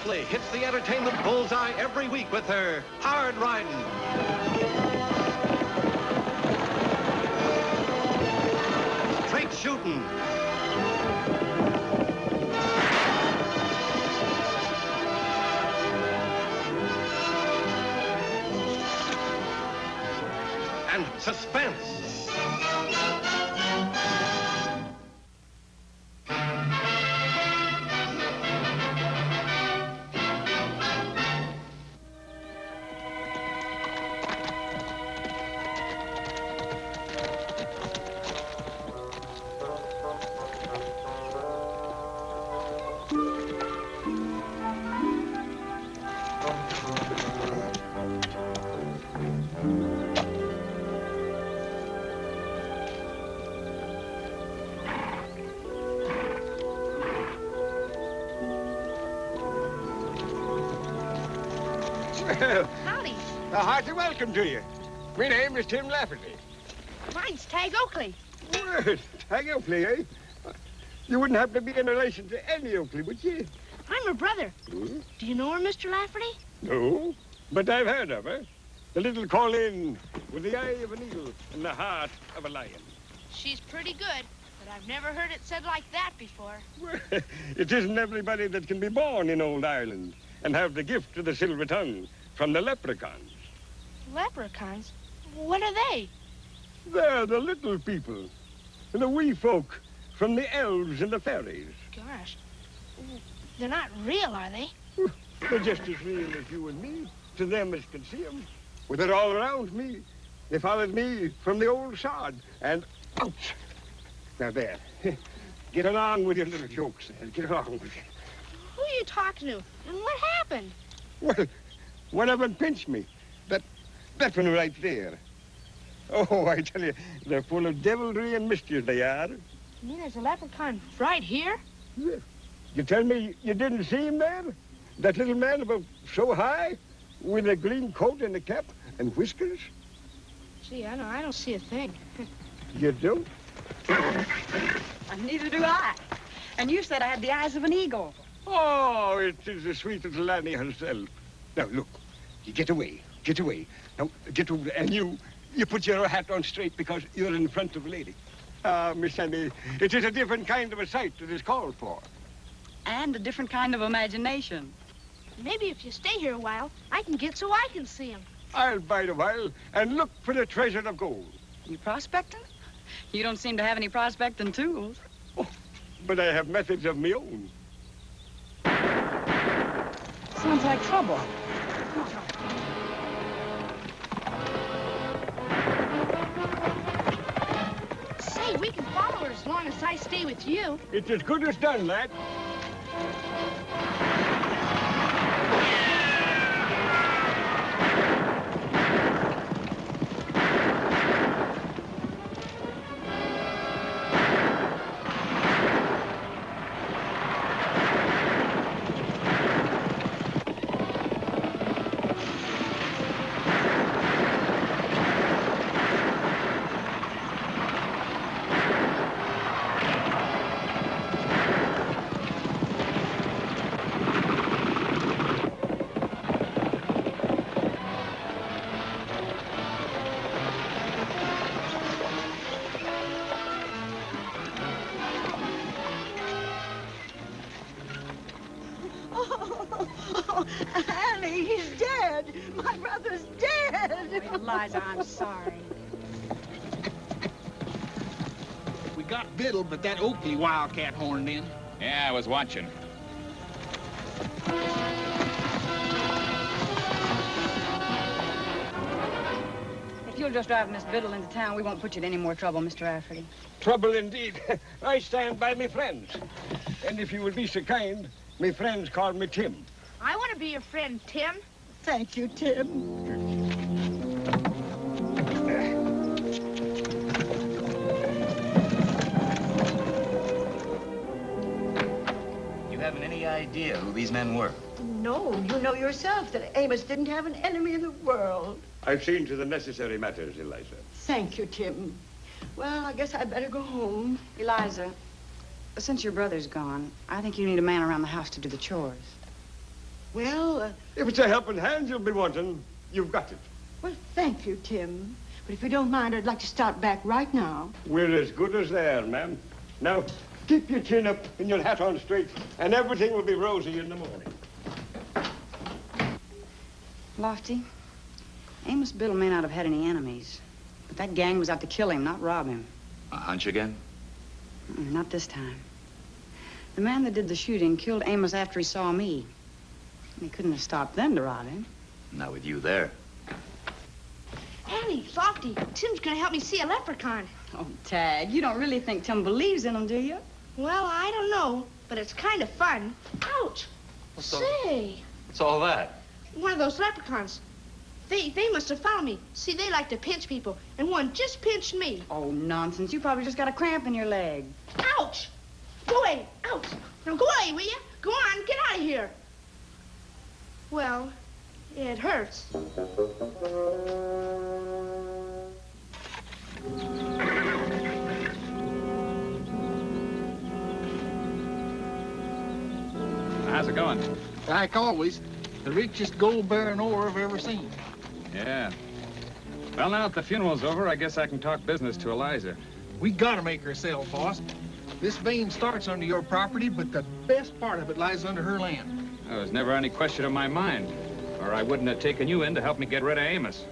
Oakley hits the entertainment bullseye every week with her hard riding. Straight shooting. And suspense. Well, howdy. A hearty welcome to you. My name is Tim Lafferty. Mine's Tagg Oakley. Well, Tagg Oakley, eh? You wouldn't have to be in relation to Annie Oakley, would you? I'm her brother. Hmm? Do you know her, Mr. Lafferty? No, but I've heard of her. The little Colleen with the eye of an eagle and the heart of a lion. She's pretty good, but I've never heard it said like that before. Well, it isn't everybody that can be born in old Ireland and have the gift of the silver tongue from the leprechauns. Leprechauns? What are they? They're the little people, the wee folk from the elves and the fairies. Gosh, they're not real, are they? They're just as real as you and me, to them as can see them. Well, they're all around me. They followed me from the old sod, and ouch! Now there, get along with your little jokes there. Get along with it. Who are you talking to, and what happened? Well, one of them pinched me. That one right there. Oh, I tell you, they're full of devilry and mischief, they are. You mean there's a leprechaun right here? Yeah. You tell me you didn't see him there? That little man about so high, with a green coat and a cap and whiskers? Gee, I don't see a thing. You don't? Neither do I. And you said I had the eyes of an eagle. Oh, it is the sweet little Annie herself. Now, look, you get away. Get away. Now, get over there. And you put your hat on straight because you're in front of a lady. Miss Annie, it is a different kind of a sight that is called for. And a different kind of imagination. Maybe if you stay here a while, I can get so I can see him. I'll bide a while and look for the treasure of gold. You prospecting? You don't seem to have any prospecting tools. Oh, but I have methods of my own. Sounds like trouble. Say, we can follow her as long as I stay with you. It's as good as done, lad. Annie, he's dead. My brother's dead. Eliza, I'm sorry. We got Biddle, but that Oakley wildcat horned in. Yeah, I was watching. If you'll just drive Miss Biddle into town, we won't put you in any more trouble, Mr. Lafferty. Trouble indeed. I stand by me friends. And if you would be so kind, me friends call me Tim. I want to be your friend, Tim. Thank you, Tim. You haven't any idea who these men were? No, you know yourself that Amos didn't have an enemy in the world. I've seen to the necessary matters, Eliza. Thank you, Tim. Well, I guess I'd better go home. Eliza, since your brother's gone, I think you need a man around the house to do the chores. Well, If it's a helping hand you'll be wanting, you've got it. well, thank you, Tim. But if you don't mind, I'd like to start back right now. We're as good as there, ma'am. Now, keep your chin up and your hat on straight, and everything will be rosy in the morning. Lofty, Amos Biddle may not have had any enemies, but that gang was out to kill him, not rob him. A hunch again? Not this time. The man that did the shooting killed Amos after he saw me. He couldn't have stopped then to rob him. Not with you there. Annie, Lofty, Tim's gonna help me see a leprechaun. Oh, Tagg, you don't really think Tim believes in him, do you? Well, I don't know, but it's kind of fun. Ouch! Say, What's all that? one of those leprechauns. They must have found me. See, they like to pinch people, and one just pinched me. Oh, nonsense. You probably just got a cramp in your leg. Ouch! Go away! Ouch! Now go away, will you? Go on, get out of here. Well, it hurts. How's it going? Like always, the richest gold-bearing ore I've ever seen. Yeah. Well, now that the funeral's over, I guess I can talk business to Eliza. We gotta make her sell, boss. This vein starts under your property, but the best part of it lies under her land. There was never any question in my mind, or I wouldn't have taken you in to help me get rid of Amos.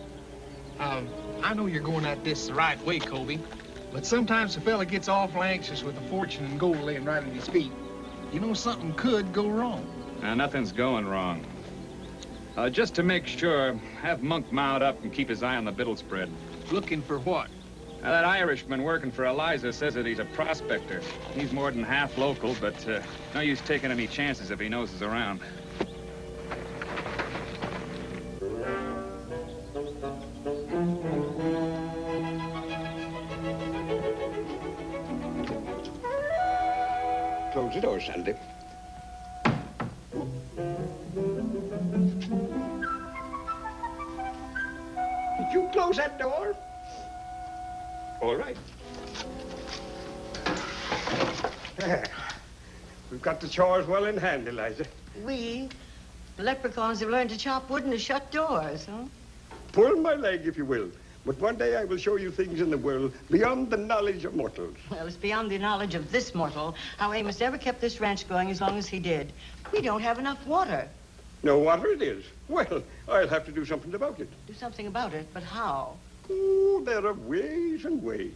I know you're going at this the right way, Colby, but sometimes a fella gets awful anxious with a fortune and gold laying right at his feet. You know, something could go wrong. Now, nothing's going wrong. Just to make sure, have Monk mount up and keep his eye on the Biddle spread. Looking for what? Now, that Irishman working for Eliza says that he's a prospector. He's more than half local, but no use taking any chances if he knows he's around. Close the door, Sandy. Did you close that door? All right. There. We've got the chores well in hand, Eliza. The leprechauns have learned to chop wood and to shut doors, huh? Pull my leg, if you will. But one day I will show you things in the world beyond the knowledge of mortals. Well, it's beyond the knowledge of this mortal how Amos ever kept this ranch going as long as he did. We don't have enough water. No water it is. Well, I'll have to do something about it. Do something about it, but how? Oh, there are ways and ways.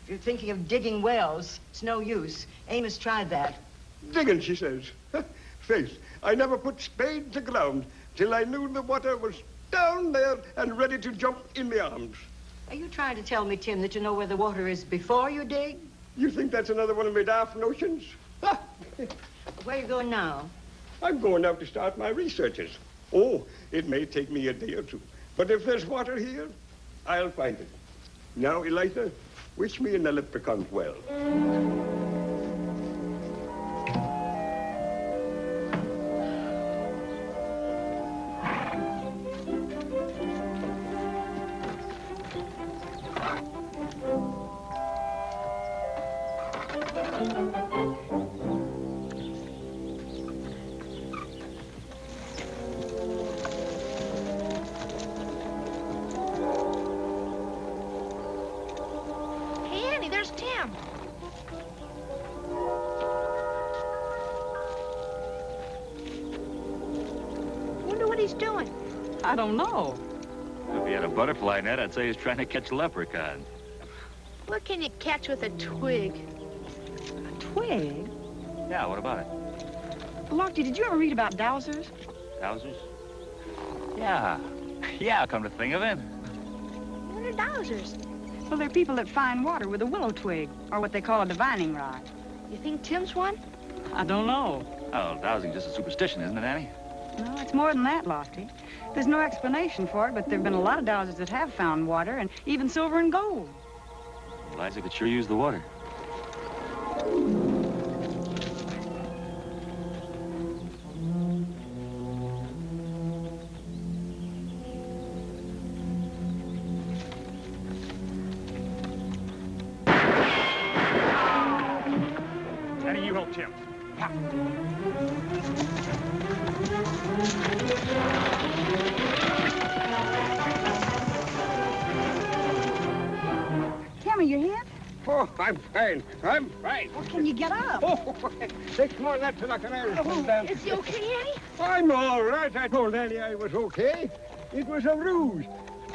If you're thinking of digging wells, it's no use. Amos tried that. Digging, she says. Faith, I never put spade to ground till I knew the water was down there and ready to jump in my arms. Are you trying to tell me, Tim, that you know where the water is before you dig? You think that's another one of my daft notions? Where are you going now? I'm going out to start my researches. Oh, it may take me a day or two. But if there's water here, I'll find it. Now, Eliza, wish me in the leprechauns well. I don't know. If he had a butterfly net, I'd say he's trying to catch leprechauns. What can you catch with a twig? A twig? Yeah, what about it? Lofty, did you ever read about dowsers? Dowsers? Yeah. Yeah, come to think of it. What are dowsers? Well, they're people that find water with a willow twig, or what they call a divining rod. You think Tim's one? I don't know. Oh, dowsing's just a superstition, isn't it, Annie? No, it's more than that, Lofty. There's no explanation for it, but there have been a lot of dowsers that have found water, and even silver and gold. Eliza could sure use the water. Annie, you help Tim. Tell me, you're hit? Oh, I'm fine. I'm fine. Well, can you get up? Oh, 6 more laps like an Irishman down. Is he okay, Annie? I'm all right. I told Annie I was okay. It was a ruse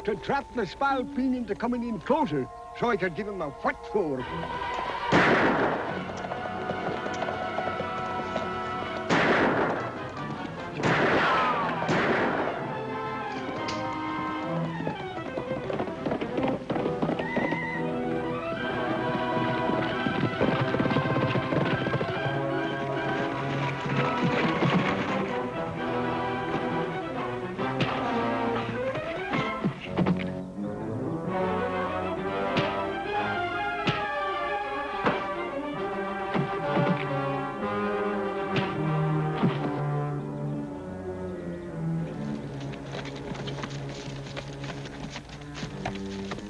to trap the spalpeen into coming in closer so I could give him a what for.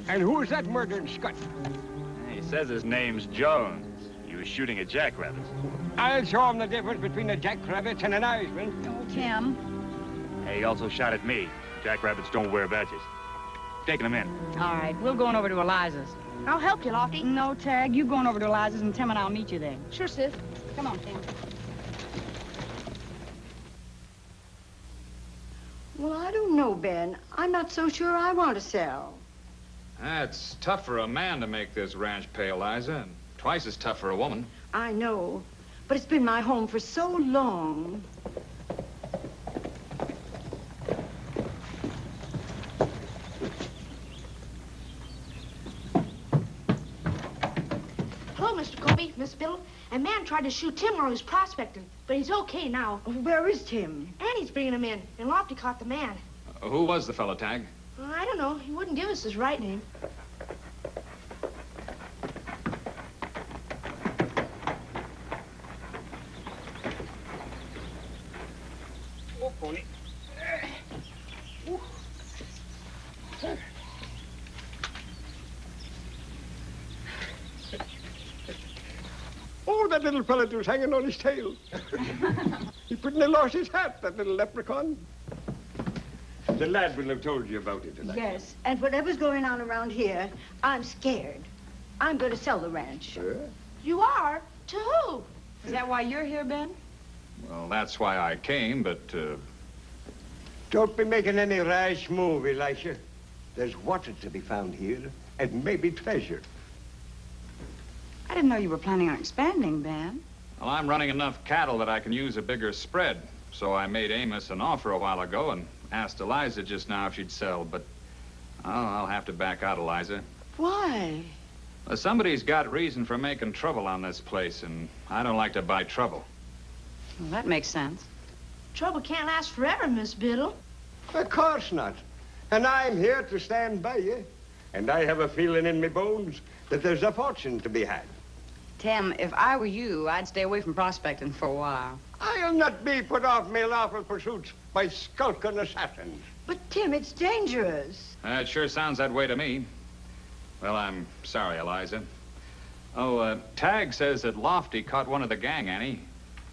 And who's that murdering scut? He says his name's Jones. He was shooting at jackrabbits. I'll show him the difference between a jackrabbit and an Irishman. Oh, Tim. Hey, he also shot at me. Jackrabbits don't wear badges. Taking him in. All right, we'll go on over to Eliza's. I'll help you, Lofty. No, Tagg, you going over to Eliza's, and Tim and I'll meet you there. Sure, sis. Come on, Tim. Well, I don't know, Ben. I'm not so sure I want to sell. It's tough for a man to make this ranch pay, Eliza, and twice as tough for a woman. I know, but it's been my home for so long. Hello, Mr. Colby, Miss Biddle. A man tried to shoot Tim while he was prospecting, but he's okay now. Where is Tim? Annie's bringing him in, and Lofty caught the man. Who was the fellow, Tagg? I don't know. He wouldn't give us his right name. Oh, pony. Oh, that little fella was hanging on his tail. He couldn't have lost his hat, that little leprechaun. The lad will have told you about it, Eliza. Yes, and whatever's going on around here, I'm scared. I'm going to sell the ranch. You are? To who? Is that why you're here, Ben? Well, that's why I came, but, Don't be making any rash move, Elisha. There's water to be found here, and maybe treasure. I didn't know you were planning on expanding, Ben. well, I'm running enough cattle that I can use a bigger spread. So I made Amos an offer a while ago and asked Eliza just now if she'd sell, but I'll have to back out, Eliza. Why? Well, somebody's got reason for making trouble on this place, and I don't like to buy trouble. Well, that makes sense. Trouble can't last forever, Miss Biddle. Of course not. And I'm here to stand by you. And I have a feeling in me bones that there's a fortune to be had. Tim, if I were you, I'd stay away from prospecting for a while. I'll not be put off my lawful pursuits by skulking assassins. But, Tim, it's dangerous. It sure sounds that way to me. Well, I'm sorry, Eliza. Oh, Tagg says that Lofty caught one of the gang, Annie.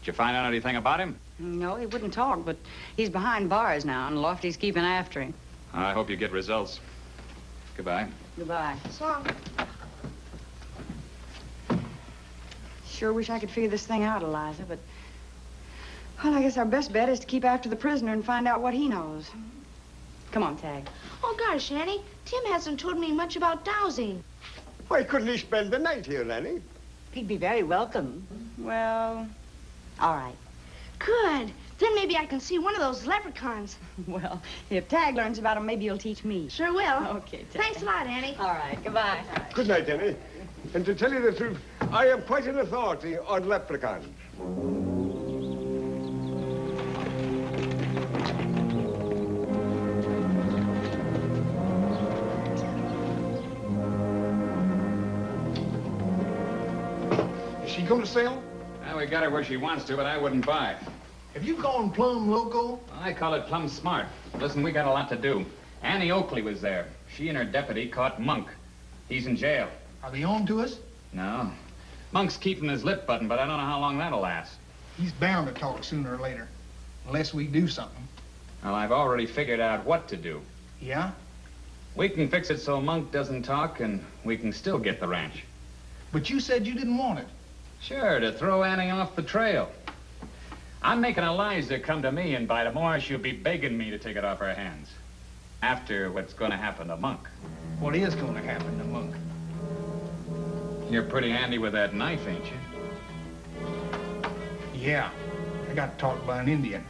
Did you find out anything about him? No, he wouldn't talk, but he's behind bars now, and Lofty's keeping after him. I hope you get results. Goodbye. Goodbye. So long. Sure wish I could figure this thing out, Eliza, but... Well, I guess our best bet is to keep after the prisoner and find out what he knows. Come on, Tagg. Oh, gosh, Annie. Tim hasn't told me much about dowsing. Why couldn't he spend the night here, Annie? He'd be very welcome. Well, all right. Good. Then maybe I can see one of those leprechauns. Well, if Tagg learns about him, maybe he'll teach me. Sure will. Okay, Tagg. Thanks a lot, Annie. All right, goodbye. Good night, Annie. And to tell you the truth, I am quite an authority on leprechauns. Is she going to sell? Well, we got her where she wants to, but I wouldn't buy. Have you gone plumb loco? I call it plumb smart. Listen, we got a lot to do. Annie Oakley was there. She and her deputy caught Monk. He's in jail. Are they on to us? No. Monk's keeping his lip button, but I don't know how long that'll last. He's bound to talk sooner or later, unless we do something. Well, I've already figured out what to do. Yeah? We can fix it so Monk doesn't talk, and we can still get the ranch. But you said you didn't want it. Sure, to throw Annie off the trail. I'm making Eliza come to me, and by tomorrow she'll be begging me to take it off her hands. After what's going to happen to Monk. What is going to happen to Monk? You're pretty handy with that knife, ain't you? Yeah. I got taught by an Indian.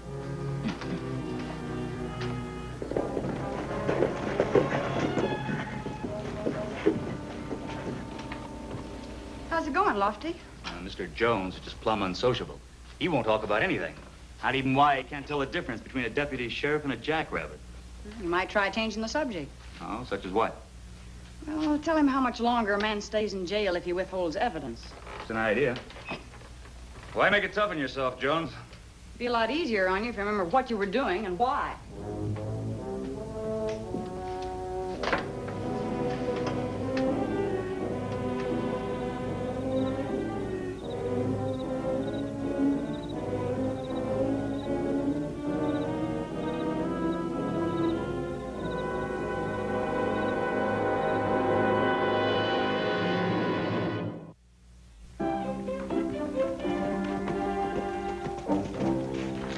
How's it going, Lofty? Mr. Jones is just plumb unsociable. He won't talk about anything. Not even why he can't tell the difference between a deputy sheriff and a jackrabbit. You might try changing the subject. Oh, such as what? Well, tell him how much longer a man stays in jail if he withholds evidence. It's an idea. Why make it tough on yourself, Jones? It'd be a lot easier on you if you remember what you were doing and why.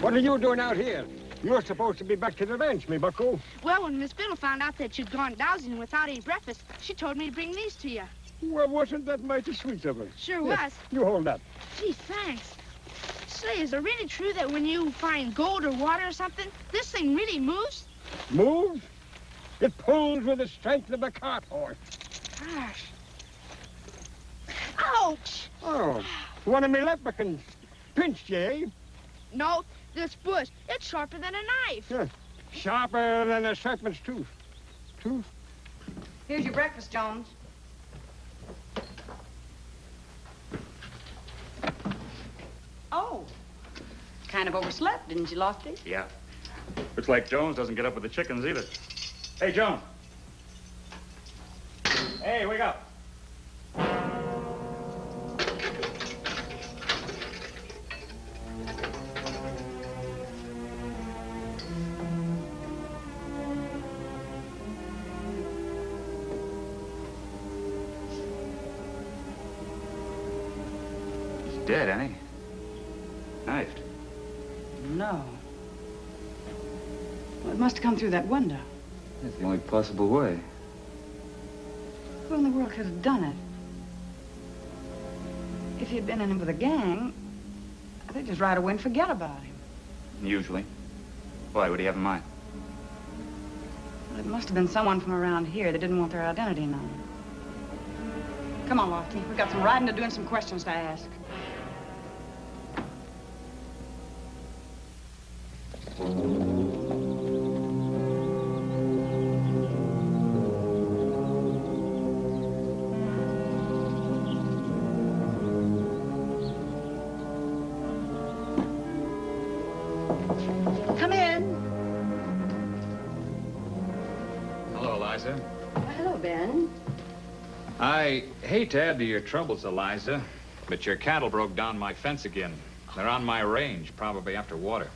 What are you doing out here? You're supposed to be back to the ranch, me bucko. Well, when Miss Biddle found out that you'd gone dowsing without any breakfast, she told me to bring these to you. Well, wasn't that mighty sweet of her? Sure Here, was. you hold that. Gee, thanks. Say, is it really true that when you find gold or water or something, this thing really moves? Moves? It pulls with the strength of a cart horse. Gosh. Ouch! Oh, one of me leprechauns pinched you, eh? No, this bush, it's sharper than a knife. Yeah. Sharper than a serpent's tooth. Tooth? Here's your breakfast, Jones. Oh, kind of overslept, didn't you, Lofty? Yeah. Looks like Jones doesn't get up with the chickens either. Hey, Jones. Hey, wake up. Dead, Annie. Knifed. No. Well, it must have come through that window. That's the only possible way. Who in the world could have done it? If he'd been in with a gang, they'd just right away and forget about him. Usually. Why, what do you have in mind? Well, it must have been someone from around here that didn't want their identity known. Come on, Lofty. We've got some riding to do and some questions to ask. Come in. Hello, Eliza. Hello, Ben. I hate to add to your troubles, Eliza, but your cattle broke down my fence again. They're on my range, probably after water.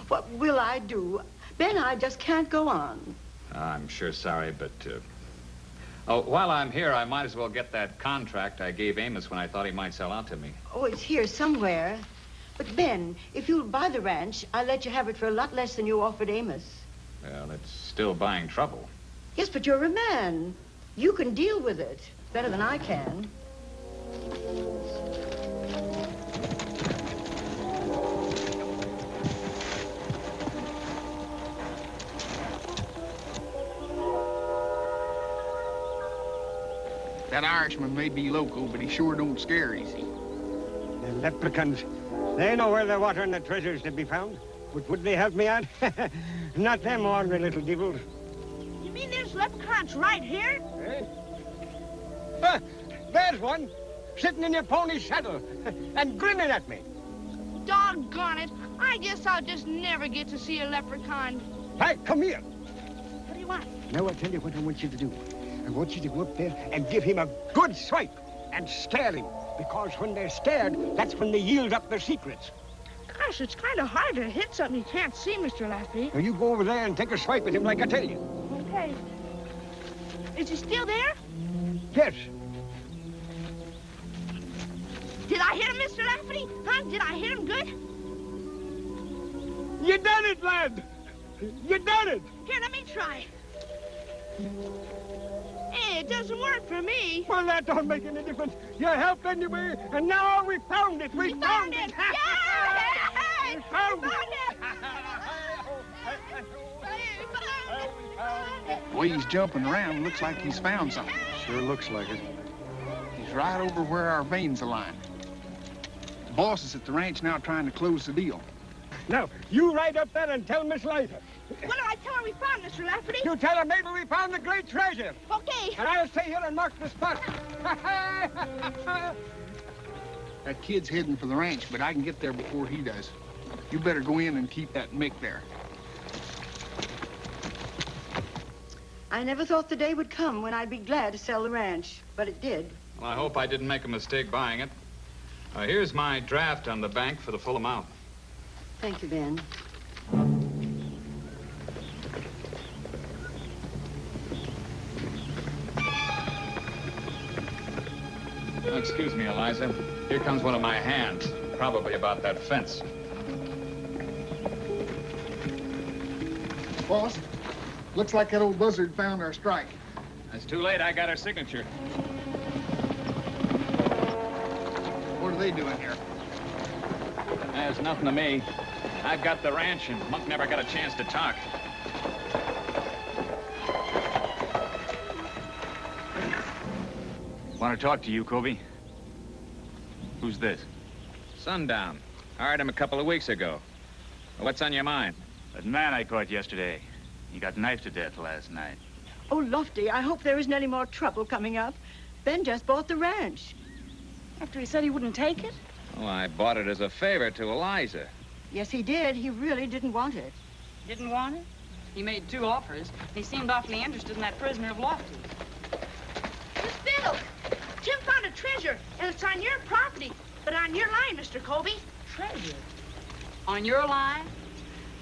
What will I do? Ben, I just can't go on. I'm sure sorry, but, oh, while I'm here, I might as well get that contract I gave Amos when I thought he might sell out to me. Oh, it's here somewhere. But, Ben, if you'll buy the ranch, I'll let you have it for a lot less than you offered Amos. Well, it's still buying trouble. Yes, but you're a man. You can deal with it better than I can. That Irishman may be local, but he sure don't scare easy. The leprechauns, they know where the water and the treasure's to be found. But would they help me out? Not them ornery little devils. You mean there's leprechauns right here? Eh? Ah, there's one, sitting in your pony's saddle and grinning at me. Doggone it. I guess I'll just never get to see a leprechaun. Hey, come here. What do you want? Now I'll tell you what I want you to do. I want you to go up there and give him a good swipe and scare him. Because when they're scared, that's when they yield up their secrets. Gosh, it's kind of hard to hit something you can't see, Mr. Lafferty. Now, you go over there and take a swipe at him like I tell you. Okay. Is he still there? Yes. Did I hit him, Mr. Lafferty? Huh? Did I hit him good? You done it, lad. You done it. Here, let me try. Hey, it doesn't work for me. Well, that don't make any difference. You helped anyway, and now we found it. We found it. Yeah! We found it. The way he's jumping around, looks like he's found something. Sure looks like it. He's right over where our veins align. The boss is at the ranch now trying to close the deal. Now, you ride up there and tell Miss Eliza. What did I tell her we found, Mr. Lafferty? You tell her maybe we found the great treasure. Okay. And I'll stay here and mark the spot. That kid's heading for the ranch, but I can get there before he does. You better go in and keep that Mick there. I never thought the day would come when I'd be glad to sell the ranch, but it did. Well, I hope I didn't make a mistake buying it. Here's my draft on the bank for the full amount. Thank you, Ben. Oh, excuse me, Eliza. Here comes one of my hands, probably about that fence. Boss, looks like that old buzzard found our strike. It's too late. I got her signature. What are they doing here? There's nothing to me. I've got the ranch, and Monk never got a chance to talk. Want to talk to you, Kobe? Who's this? Sundown. Hired him a couple of weeks ago. What's on your mind? That man I caught yesterday. He got knifed to death last night. Oh, Lofty, I hope there isn't any more trouble coming up. Ben just bought the ranch. After he said he wouldn't take it? Oh, I bought it as a favor to Eliza. Yes, he did. He really didn't want it. Didn't want it? He made 2 offers. He seemed awfully interested in that prisoner of Lofty. Miss Biddle, Tim found a treasure, and it's on your property, but on your line, Mr. Colby. Treasure? On your line?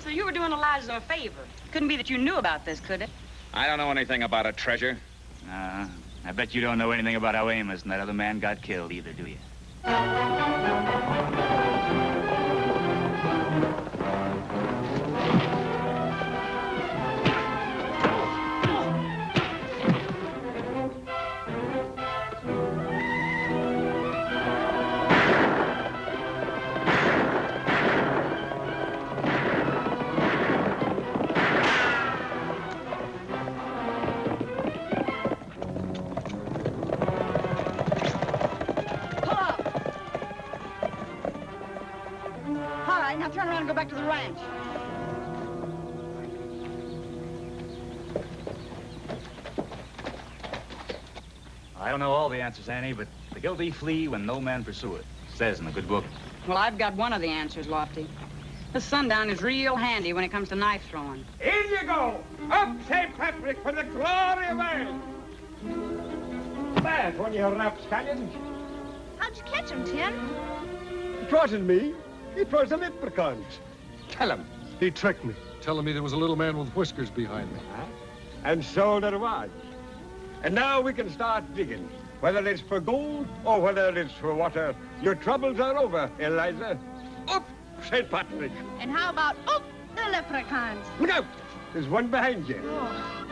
So you were doing Eliza a favor. Couldn't be that you knew about this, could it? I don't know anything about a treasure. I bet you don't know anything about how Amos and that other man got killed either, do you? Now turn around and go back to the ranch. I don't know all the answers, Annie, but the guilty flee when no man pursue it. Says in the good book. Well, I've got one of the answers, Lofty. This Sundown is real handy when it comes to knife throwing. In you go! Up St. Patrick for the glory of Ireland! There's one of your rapscallions. How'd you catch him, Tim? It wasn't me. It was the leprechauns. Tell him. He tricked me, telling me there was a little man with whiskers behind me. Huh? And so there was. And now we can start digging. Whether it's for gold or whether it's for water, your troubles are over, Eliza. Up, St. Patrick. And how about, the leprechauns? Look out! There's one behind you. Oh.